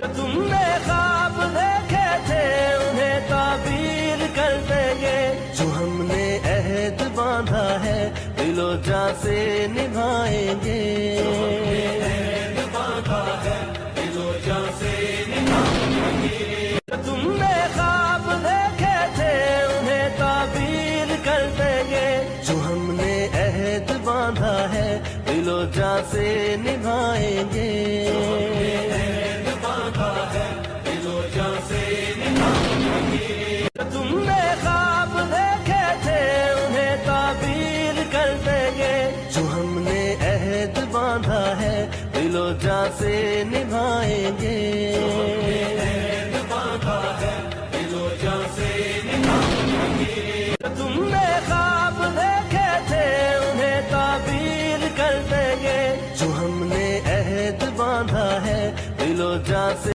تم نے خواب دیکھے تھے انہیں تعبیر کر دیں گے، جو ہم نے عہد باندھا ہے دل و جان سے نبھائیں گے، تم نے خواب دیکھے تھے انہیں تعبیر کر دیں گے، جو ہم نے عہد باندھا ہے دل و جان سے نبھائیں گے، تم نے خواب دیکھے تھے انہیں تعبیر کر دیں گے، جو ہم نے عہد باندھا ہے دل و جان سے نبھائیں گے، تم نے خواب دیکھے تھے انہیں تعبیر کر دیں گے، جو ہم نے عہد باندھا ہے دل و جان سے